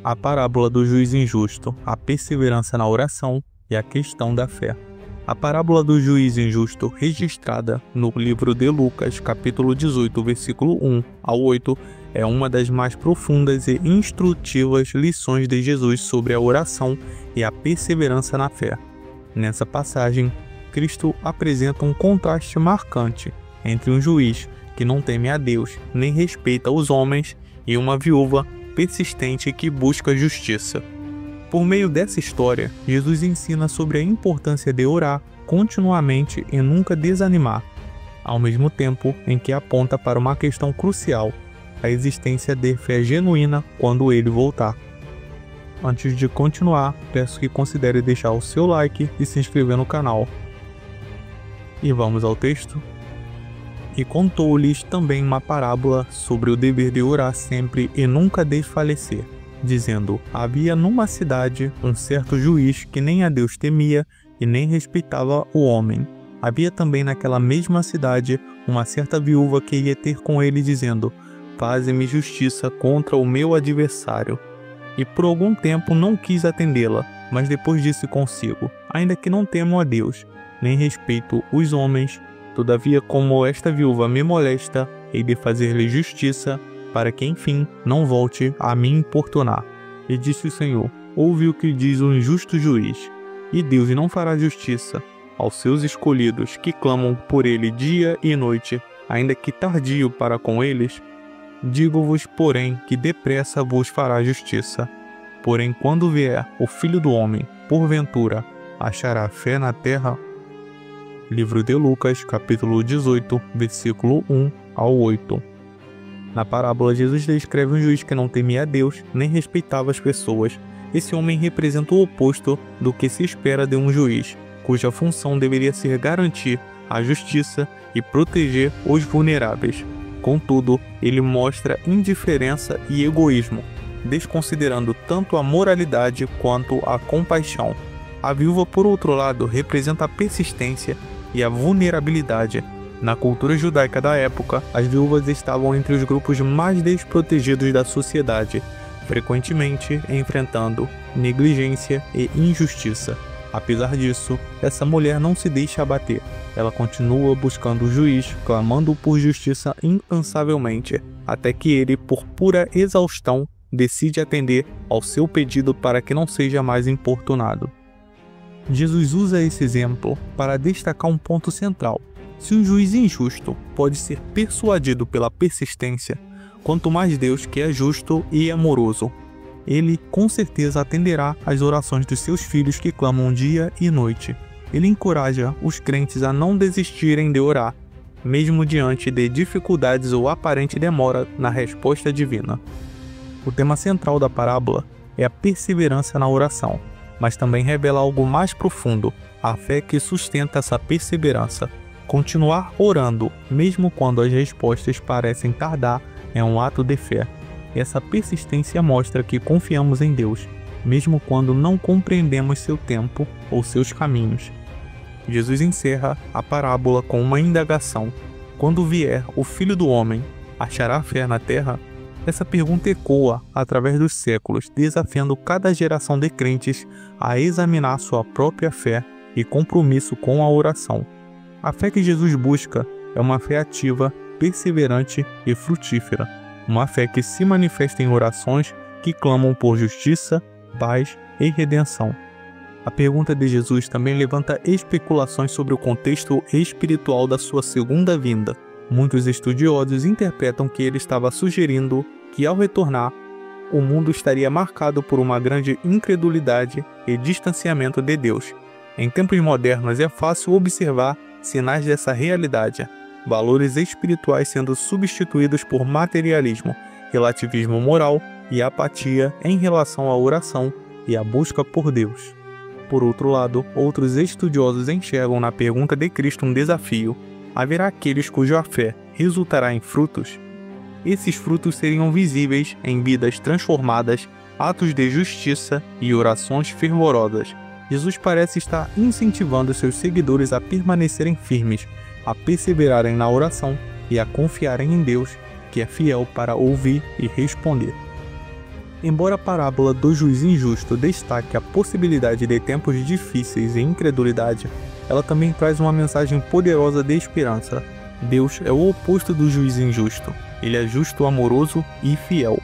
a parábola do juiz injusto, a perseverança na oração e a questão da fé. A parábola do juiz injusto, registrada no livro de Lucas, capítulo 18, versículo 1 ao 8, é uma das mais profundas e instrutivas lições de Jesus sobre a oração e a perseverança na fé. Nessa passagem, Cristo apresenta um contraste marcante entre um juiz que não teme a Deus nem respeita os homens e uma viúva persistente que busca justiça. Por meio dessa história, Jesus ensina sobre a importância de orar continuamente e nunca desanimar, ao mesmo tempo em que aponta para uma questão crucial, a existência de fé genuína quando ele voltar. Antes de continuar, peço que considere deixar o seu like e se inscrever no canal. E vamos ao texto. E contou-lhes também uma parábola sobre o dever de orar sempre e nunca desfalecer, dizendo: havia numa cidade um certo juiz que nem a Deus temia e nem respeitava o homem. Havia também naquela mesma cidade uma certa viúva que ia ter com ele, dizendo: faze-me justiça contra o meu adversário. E por algum tempo não quis atendê-la, mas depois disse consigo: ainda que não temo a Deus, nem respeito os homens, todavia como esta viúva me molesta, hei de fazer-lhe justiça, para que enfim não volte a me importunar. E disse o Senhor: ouve o que diz o injusto juiz. E Deus não fará justiça aos seus escolhidos que clamam por ele dia e noite, ainda que tardio para com eles? Digo-vos, porém, que depressa vos fará justiça. Porém, quando vier o Filho do Homem, porventura, achará fé na terra? Livro de Lucas, capítulo 18, versículo 1 ao 8. Na parábola, Jesus descreve um juiz que não temia a Deus, nem respeitava as pessoas. Esse homem representa o oposto do que se espera de um juiz, cuja função deveria ser garantir a justiça e proteger os vulneráveis. Contudo, ele mostra indiferença e egoísmo, desconsiderando tanto a moralidade quanto a compaixão. A viúva, por outro lado, representa a persistência e a vulnerabilidade. Na cultura judaica da época, as viúvas estavam entre os grupos mais desprotegidos da sociedade, frequentemente enfrentando negligência e injustiça. Apesar disso, essa mulher não se deixa abater. Ela continua buscando o juiz, clamando por justiça incansavelmente, até que ele, por pura exaustão, decide atender ao seu pedido para que não seja mais importunado. Jesus usa esse exemplo para destacar um ponto central. Se um juiz injusto pode ser persuadido pela persistência, quanto mais Deus, que é justo e amoroso, ele com certeza atenderá às orações dos seus filhos que clamam dia e noite. Ele encoraja os crentes a não desistirem de orar, mesmo diante de dificuldades ou aparente demora na resposta divina. O tema central da parábola é a perseverança na oração, mas também revela algo mais profundo, a fé que sustenta essa perseverança. Continuar orando, mesmo quando as respostas parecem tardar, é um ato de fé. Essa persistência mostra que confiamos em Deus, mesmo quando não compreendemos seu tempo ou seus caminhos. Jesus encerra a parábola com uma indagação: quando vier o Filho do Homem, achará fé na terra? Essa pergunta ecoa através dos séculos, desafiando cada geração de crentes a examinar sua própria fé e compromisso com a oração. A fé que Jesus busca é uma fé ativa, perseverante e frutífera. Uma fé que se manifesta em orações que clamam por justiça, paz e redenção. A pergunta de Jesus também levanta especulações sobre o contexto espiritual da sua segunda vinda. Muitos estudiosos interpretam que ele estava sugerindo que, ao retornar, o mundo estaria marcado por uma grande incredulidade e distanciamento de Deus. Em tempos modernos é fácil observar sinais dessa realidade. Valores espirituais sendo substituídos por materialismo, relativismo moral e apatia em relação à oração e à busca por Deus. Por outro lado, outros estudiosos enxergam na pergunta de Cristo um desafio: haverá aqueles cuja fé resultará em frutos? Esses frutos seriam visíveis em vidas transformadas, atos de justiça e orações fervorosas. Jesus parece estar incentivando seus seguidores a permanecerem firmes, a perseverarem na oração e a confiarem em Deus, que é fiel para ouvir e responder. Embora a parábola do juiz injusto destaque a possibilidade de tempos difíceis e incredulidade, ela também traz uma mensagem poderosa de esperança. Deus é o oposto do juiz injusto. Ele é justo, amoroso e fiel.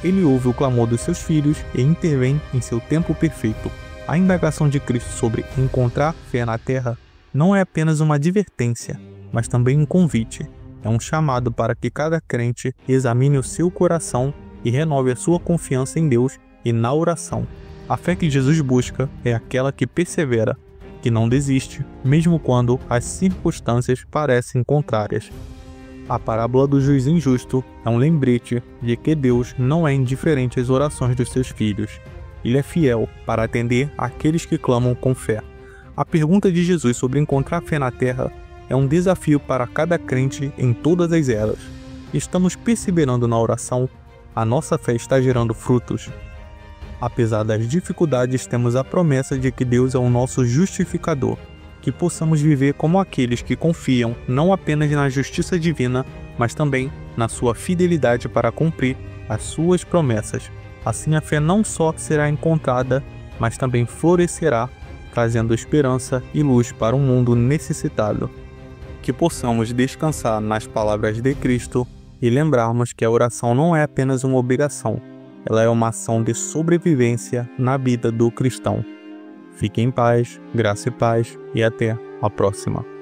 Ele ouve o clamor dos seus filhos e intervém em seu tempo perfeito. A indagação de Cristo sobre encontrar fé na terra não é apenas uma advertência, mas também um convite. É um chamado para que cada crente examine o seu coração e renove a sua confiança em Deus e na oração. A fé que Jesus busca é aquela que persevera, que não desiste, mesmo quando as circunstâncias parecem contrárias. A parábola do juiz injusto é um lembrete de que Deus não é indiferente às orações dos seus filhos. Ele é fiel para atender aqueles que clamam com fé. A pergunta de Jesus sobre encontrar fé na terra é um desafio para cada crente em todas as eras. Estamos perseverando na oração? A nossa fé está gerando frutos? Apesar das dificuldades, temos a promessa de que Deus é o nosso justificador, que possamos viver como aqueles que confiam não apenas na justiça divina, mas também na sua fidelidade para cumprir as suas promessas. Assim a fé não só será encontrada, mas também florescerá, trazendo esperança e luz para um mundo necessitado. Que possamos descansar nas palavras de Cristo e lembrarmos que a oração não é apenas uma obrigação, ela é uma ação de sobrevivência na vida do cristão. Fique em paz, graça e paz, e até a próxima.